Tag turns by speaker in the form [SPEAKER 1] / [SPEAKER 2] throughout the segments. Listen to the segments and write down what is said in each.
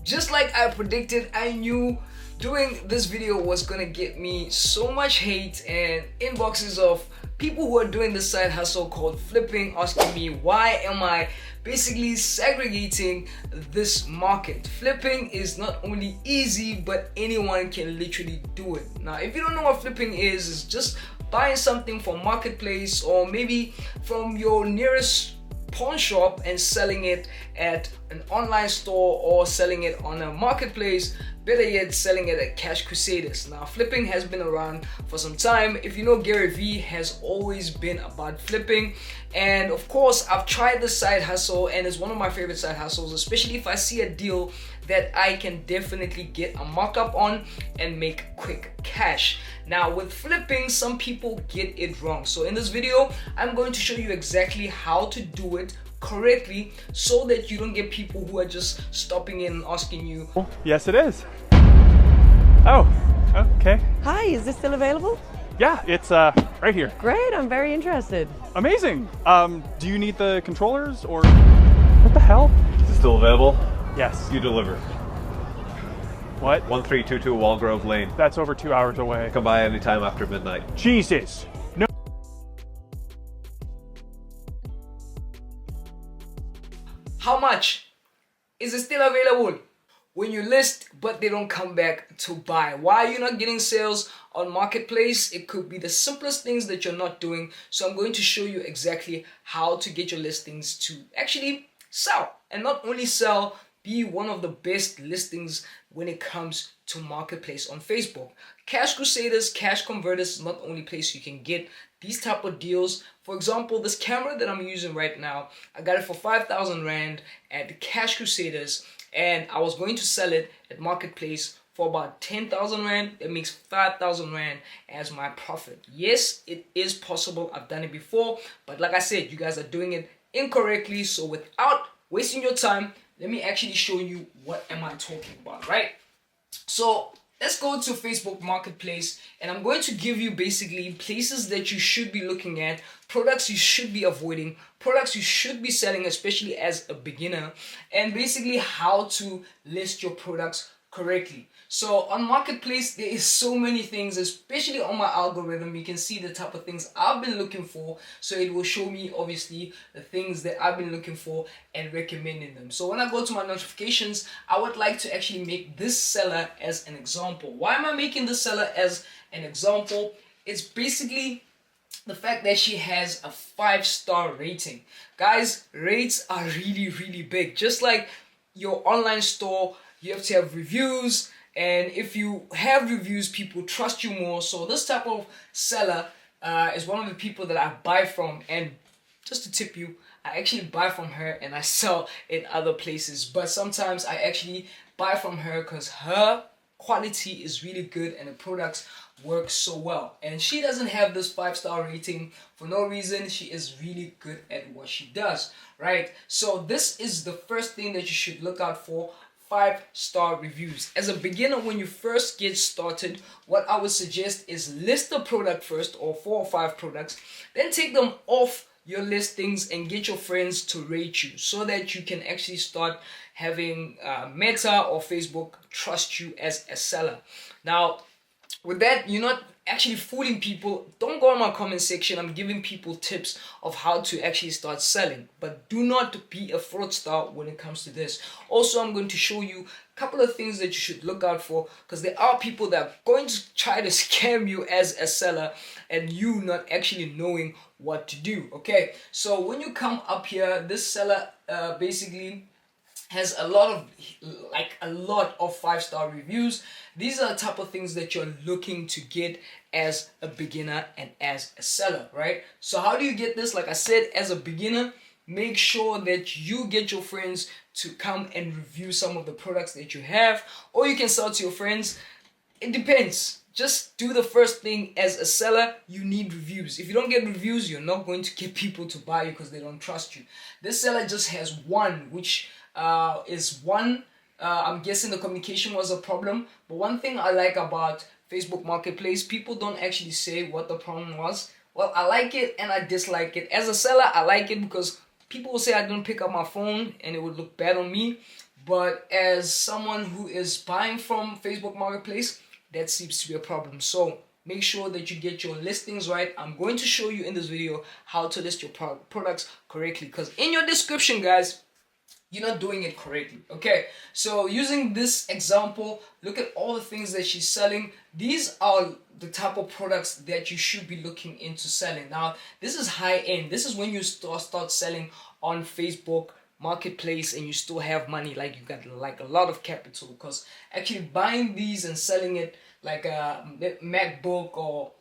[SPEAKER 1] Just like I predicted, I knew doing this video was gonna get me so much hate and inboxes of people who are doing this side hustle called flipping, asking me why am I basically segregating this market. Flipping is not only easy, but anyone can literally do it. Now, if you don't know what flipping is, it's just buying something from marketplace or maybe from your nearest pawn shop and selling it at an online store or selling it on a marketplace, better yet selling it at Cash Crusaders. Now, flipping has been around for some time. If you know, Gary Vee has always been about flipping, and of course I've tried this side hustle and it's one of my favorite side hustles, especially if I see a deal that I can definitely get a markup on and make quick cash. Now, with flipping, some people get it wrong. So in this video, I'm going to show you exactly how to do it correctly so that you don't get people who are just stopping in and asking you.
[SPEAKER 2] Yes, it is. Oh, okay.
[SPEAKER 3] Hi, is this still available?
[SPEAKER 2] Yeah, it's right here.
[SPEAKER 3] Great, I'm very interested.
[SPEAKER 2] Amazing. Do you need the controllers or what the hell?
[SPEAKER 4] Is it still available?
[SPEAKER 2] Yes.
[SPEAKER 4] You deliver.
[SPEAKER 2] What?
[SPEAKER 4] 1322 Walgrove Lane.
[SPEAKER 2] That's over 2 hours away.
[SPEAKER 4] Come by anytime after midnight.
[SPEAKER 2] Jesus. No.
[SPEAKER 1] How much? Is it still available? When you list but they don't come back to buy. Why are you not getting sales on marketplace? It could be the simplest things that you're not doing. So I'm going to show you exactly how to get your listings to actually sell, and not only sell, be one of the best listings when it comes to marketplace on Facebook. Cash Crusaders, Cash Converters is not the only place you can get these type of deals. For example, this camera that I'm using right now, I got it for 5,000 Rand at Cash Crusaders, and I was going to sell it at marketplace for about 10,000 Rand. That makes 5,000 Rand as my profit. Yes, it is possible. I've done it before, but like I said, you guys are doing it incorrectly. So without wasting your time, let me actually show you what am I talking about, right? So let's go to Facebook Marketplace, and I'm going to give you basically places that you should be looking at, products you should be avoiding, products you should be selling, especially as a beginner, and basically how to list your products correctly. So on Marketplace, there is so many things, especially on my algorithm. You can see the type of things I've been looking for. So it will show me obviously the things that I've been looking for and recommending them. So when I go to my notifications, I would like to actually make this seller as an example. Why am I making this seller as an example? It's basically the fact that she has a 5-star rating. Guys, rates are really big. Just like your online store, you have to have reviews, and if you have reviews, people trust you more. So this type of seller is one of the people that I buy from, and just to tip you, I actually buy from her and I sell in other places, but sometimes I actually buy from her because her quality is really good and the products work so well. And she doesn't have this 5-star rating for no reason. She is really good at what she does, right? So this is the first thing that you should look out for: 5-star reviews. As a beginner, when you first get started, what I would suggest is list a product first, or 4 or 5 products, then take them off your listings and get your friends to rate you so that you can actually start having Meta or Facebook trust you as a seller. Now, with that, you're not actually fooling people. Don't go in my comment section. I'm giving people tips of how to actually start selling, but do not be a fraudster when it comes to this. Also, I'm going to show you a couple of things that you should look out for, because there are people that are going to try to scam you as a seller and you not actually knowing what to do. Okay, so when you come up here, this seller basically has a lot of 5-star reviews. These are the type of things that you're looking to get as a beginner and as a seller, right? So how do you get this? Like I said, as a beginner, make sure that you get your friends to come and review some of the products that you have, or you can sell to your friends. It depends. Just do the first thing. As a seller, you need reviews. If you don't get reviews, you're not going to get people to buy you because they don't trust you. This seller just has one, which is one. I'm guessing the communication was a problem. But one thing I like about Facebook Marketplace, people don't actually say what the problem was. Well, I like it and I dislike it. As a seller, I like it because people will say I didn't pick up my phone and it would look bad on me. But as someone who is buying from Facebook Marketplace, that seems to be a problem. So make sure that you get your listings right. I'm going to show you in this video how to list your products correctly, because in your description, guys, you're not doing it correctly. Okay, so using this example, look at all the things that she's selling. These are the type of products that you should be looking into selling. Now, this is high end. This is when you start selling on Facebook Marketplace and you still have money, like you got like a lot of capital, because actually buying these and selling it like a MacBook or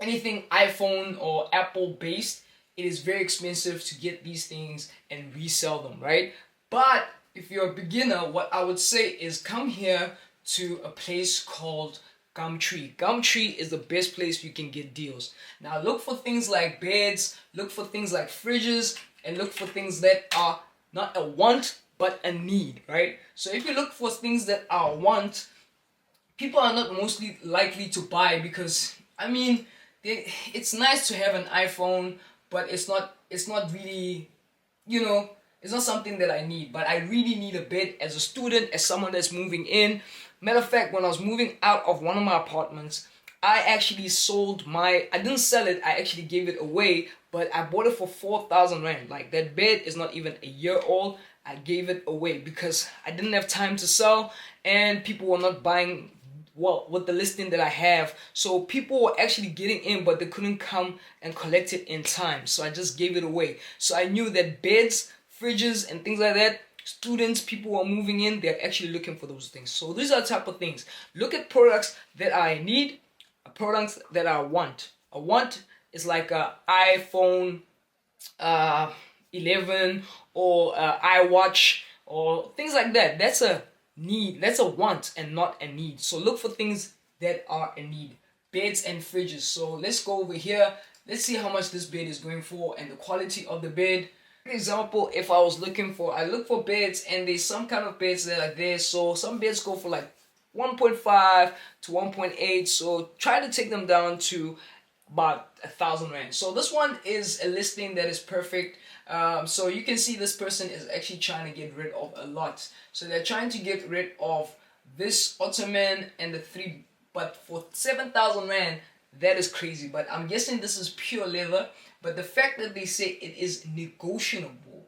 [SPEAKER 1] anything iPhone or Apple based, it is very expensive to get these things and resell them, right? But if you're a beginner, what I would say is come here to a place called Gumtree. Gumtree is the best place you can get deals. Now look for things like beds, look for things like fridges, and look for things that are not a want but a need, right? So if you look for things that are a want, people are not mostly likely to buy, because I mean, it's nice to have an iPhone, but it's not really, you know, it's not something that I need. But I really need a bed as a student, as someone that's moving in. Matter of fact, when I was moving out of one of my apartments, I actually sold I didn't sell it, I actually gave it away, but I bought it for 4,000 Rand. Like, that bed is not even a year old. I gave it away because I didn't have time to sell and people were not buying well with the listing that I have. So people were actually getting in, but they couldn't come and collect it in time. So I just gave it away. So I knew that beds, fridges, and things like that, students, people who are moving in, they're actually looking for those things. So these are the type of things. Look at products that I need, products that I want. A want is like a iPhone 11 or iWatch or things like that. That's a need, that's a want and not a need. So look for things that are a need. Beds and fridges. So let's go over here. Let's see how much this bed is going for and the quality of the bed. For example, if I was looking for, I look for beds and there's some kind of beds that are there. So some beds go for like 1.5 to 1.8. So try to take them down to about 1,000 Rand. So this one is a listing that is perfect. So you can see this person is actually trying to get rid of a lot. So they're trying to get rid of this ottoman and the 3, but for 7,000 Rand, that is crazy. But I'm guessing this is pure leather. But the fact that they say it is negotiable,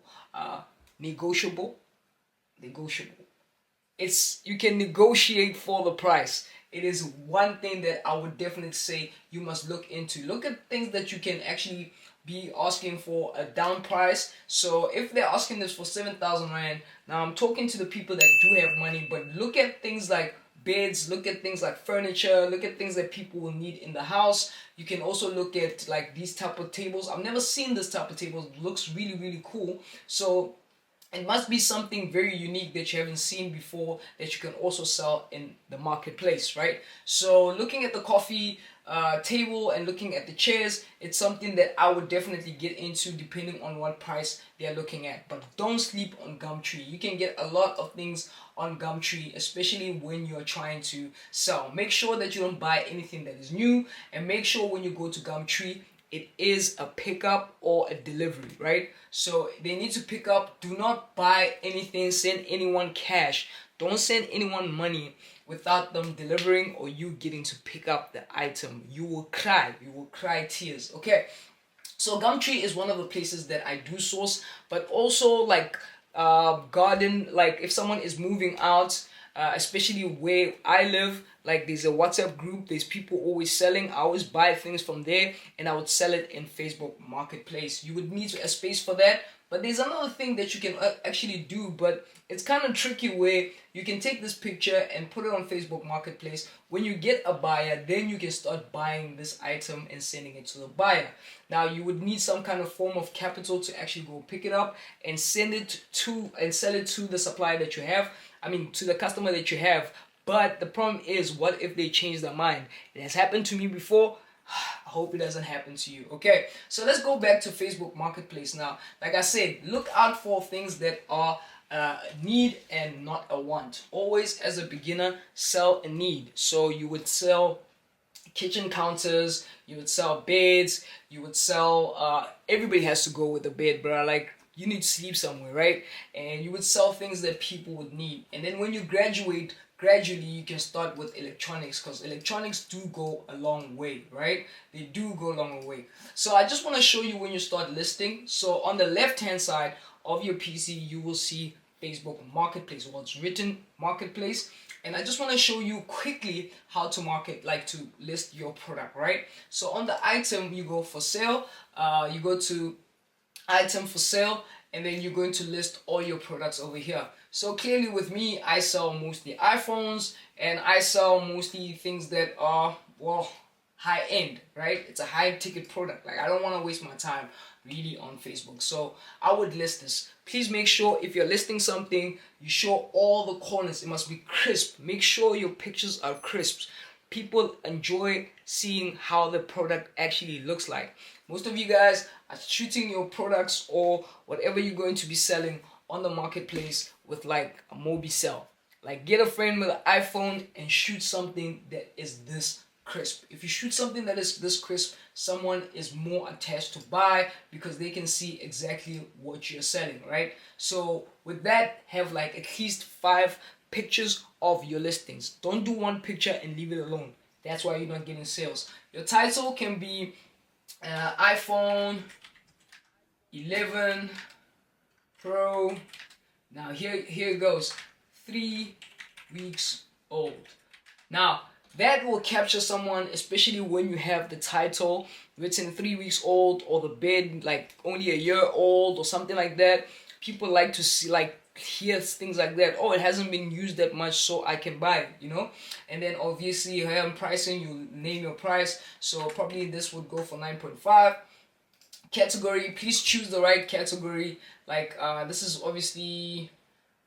[SPEAKER 1] it's, you can negotiate for the price. It is one thing that I would definitely say you must look into. Look at things that you can actually be asking for a down price. So if they're asking this for 7,000 Rand, now I'm talking to the people that do have money, but look at things like beds, look at things like furniture, look at things that people will need in the house. You can also look at like these type of tables. I've never seen this type of tables. It looks really, really cool. So it must be something very unique that you haven't seen before that you can also sell in the marketplace, right? So looking at the coffee table and looking at the chairs, it's something that I would definitely get into depending on what price they're looking at. But don't sleep on Gumtree. You can get a lot of things on Gumtree, especially when you're trying to sell. Make sure that you don't buy anything that is new, and make sure when you go to Gumtree, it is a pickup or a delivery, right? So they need to pick up. Do not buy anything, send anyone cash. Don't send anyone money without them delivering or you getting to pick up the item. You will cry tears, okay? So Gumtree is one of the places that I do source, but also like garden, like if someone is moving out, especially where I live, like there's a WhatsApp group, there's people always selling. I always buy things from there and I would sell it in Facebook Marketplace. You would need a space for that. But there's another thing that you can actually do, but it's kind of tricky, where you can take this picture and put it on Facebook Marketplace. When you get a buyer, then you can start buying this item and sending it to the buyer. Now you would need some kind of form of capital to actually go pick it up and send it to and sell it to the supplier that you have. I mean, to the customer that you have. But the problem is, what if they change their mind? It has happened to me before. I hope it doesn't happen to you. Okay, so let's go back to Facebook Marketplace now. Like I said, look out for things that are a need and not a want. Always, as a beginner, sell a need. So you would sell kitchen counters, you would sell beds, you would sell everybody has to go with a bed, bro. Like you need to sleep somewhere, right? And you would sell things that people would need. And then when you graduate, gradually you can start with electronics, because electronics do go a long way, right? They do go a long way. So I just want to show you when you start listing. So on the left hand side of your PC, you will see Facebook Marketplace, or it's written Marketplace. And I just want to show you quickly how to to list your product, right? So on the item, you go for sale, you go to item for sale, and then you're going to list all your products over here. So clearly with me, I sell mostly iPhones, and I sell mostly things that are, well, high end, right? It's a high ticket product. Like, I don't want to waste my time really on Facebook. So I would list this. Please make sure if you're listing something, you show all the corners. It must be crisp. Make sure your pictures are crisp. People enjoy seeing how the product actually looks like. Most of you guys are shooting your products or whatever you're going to be selling on the marketplace with like a Mobicel. Like, get a friend with an iPhone and shoot something that is this crisp. If you shoot something that is this crisp, someone is more attached to buy because they can see exactly what you're selling, right? So with that, have like at least 5 pictures of your listings. Don't do one picture and leave it alone. That's why you're not getting sales. Your title can be iPhone 11 Pro. Now here it goes. 3 weeks old. Now that will capture someone, especially when you have the title written 3 weeks old, or the bid like only a year old or something like that. People like to see, like, hear things like that. Oh, it hasn't been used that much, so I can buy it, you know. And then obviously you have pricing, you name your price. So probably this would go for 9.5. Category, please choose the right category. Like this is obviously,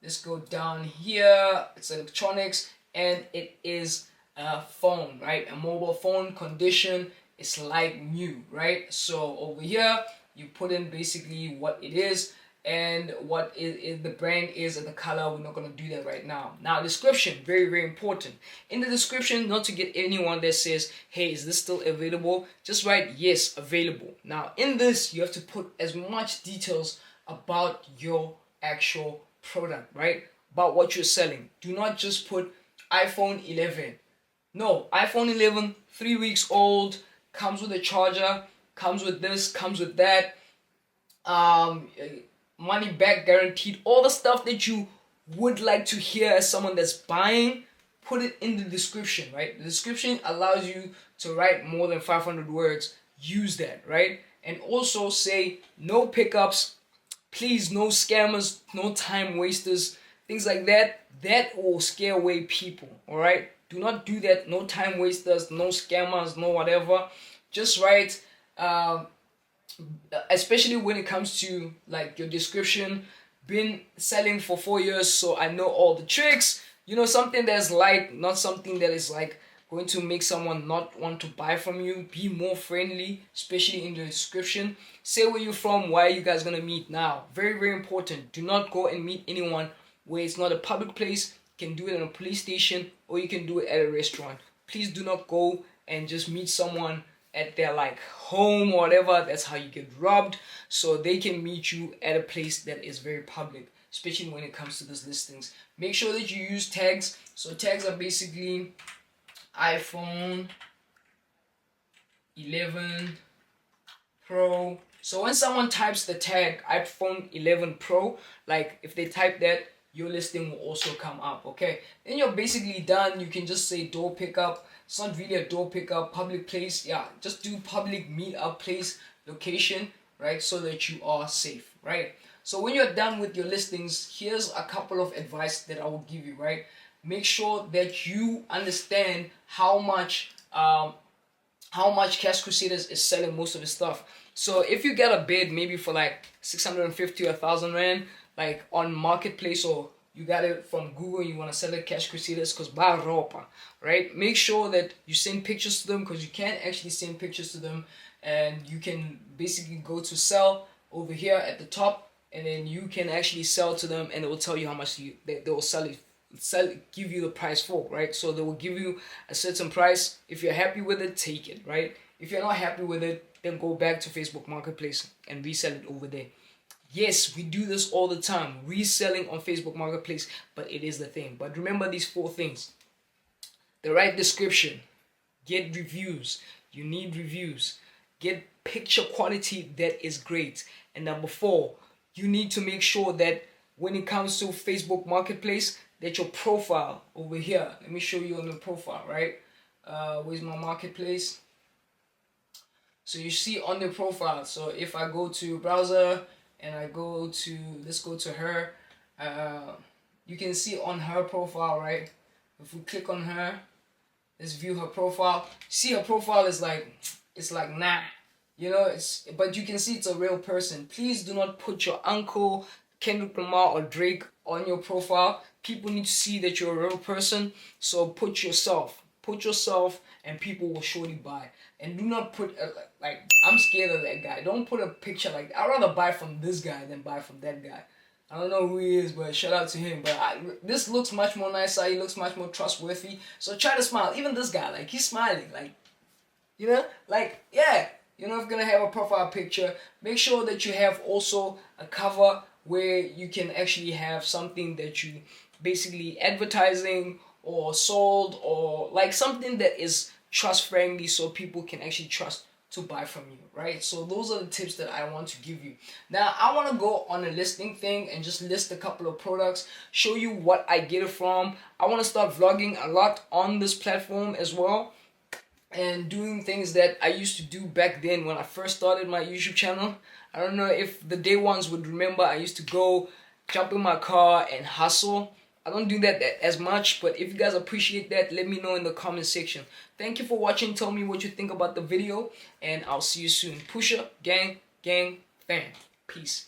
[SPEAKER 1] let's go down here. It's electronics, and it is a phone, right? A mobile phone. Condition is like new, right? So over here you put in basically what it is and what the brand is and the color. We're not going to do that right now. Now, description, very, very important. In the description, not to get anyone that says, hey, is this still available? Just write, yes, available. Now, in this, you have to put as much details about your actual product, right? About what you're selling. Do not just put iPhone 11. No, iPhone 11, 3 weeks old, comes with a charger, comes with this, comes with that. Money back guaranteed, all the stuff that you would like to hear as someone that's buying, put it in the description, right? The description allows you to write more than 500 words. Use that, right? And also say no pickups, please, no scammers, no time wasters, things like that. That will scare away people, all right? Do not do that. No time wasters, no scammers, no whatever. Just write especially when it comes to like your description, been selling for 4 years, so I know all the tricks. You know, something that's light, not something that is like going to make someone not want to buy from you. Be more friendly, especially in the description. Say where you're from, why are you guys gonna meet. Now, very, very important, do not go and meet anyone where it's not a public place. You can do it in a police station, or you can do it at a restaurant. Please do not go and just meet someone at their like home or whatever. That's how you get robbed. So they can meet you at a place that is very public, especially when it comes to these listings. Make sure that you use tags. So tags are basically iPhone 11 Pro. So when someone types the tag iPhone 11 Pro, like if they type that, your listing will also come up, okay? Then you're basically done. You can just say door pickup. It's not really a door pickup, public place. Yeah, just do public meetup place location, right? So that you are safe, right? So when you're done with your listings, here's a couple of advice that I will give you, right? Make sure that you understand how much Cash Crusaders is selling most of his stuff. So if you get a bid maybe for like 650 or 1,000 rand, like on marketplace, or you got it from Google, you want to sell it Cash Crusaders because buy ropa, right? Make sure that you send pictures to them, because you can actually send pictures to them, and you can basically go to sell over here at the top, and then you can actually sell to them, and it will tell you how much they will sell it, give you the price for, right? So they will give you a certain price. If you're happy with it, take it, right? If you're not happy with it, then go back to Facebook Marketplace and resell it over there. Yes, we do this all the time, reselling on Facebook Marketplace, but it is the thing. But remember these 4 things. The right description, get reviews. You need reviews. Get picture quality that is great. And number 4, you need to make sure that when it comes to Facebook Marketplace, that your profile over here, let me show you on the profile, right? Where's my marketplace? So you see on the profile, so if I go to browser and I go to, let's go to her, you can see on her profile, right? If we click on her, let's view her profile. See, her profile is like, it's like, nah, you know, but you can see it's a real person. Please do not put your uncle, Kendrick Lamar or Drake on your profile. People need to see that you're a real person. So put yourself, and people will surely buy. And do not put like, I'm scared of that guy. Don't put a picture like that. I'd rather buy from this guy than buy from that guy. I don't know who he is, but shout out to him. But this looks much more nicer. He looks much more trustworthy. So try to smile. Even this guy, like, he's smiling. Like, you know, like, yeah. You're not gonna have a profile picture. Make sure that you have also a cover where you can actually have something that you basically advertising or sold, or like something that is trust friendly so people can actually trust to buy from you, right? So those are the tips that I want to give you. Now I want to go on a listing thing and just list a couple of products, show you what I get it from. I want to start vlogging a lot on this platform as well, and doing things that I used to do back then when I first started my YouTube channel. I don't know if the day ones would remember. I used to go jump in my car and hustle. I don't do that as much, but if you guys appreciate that, let me know in the comment section. Thank you for watching. Tell me what you think about the video, and I'll see you soon. Pusher, gang, fam. Peace.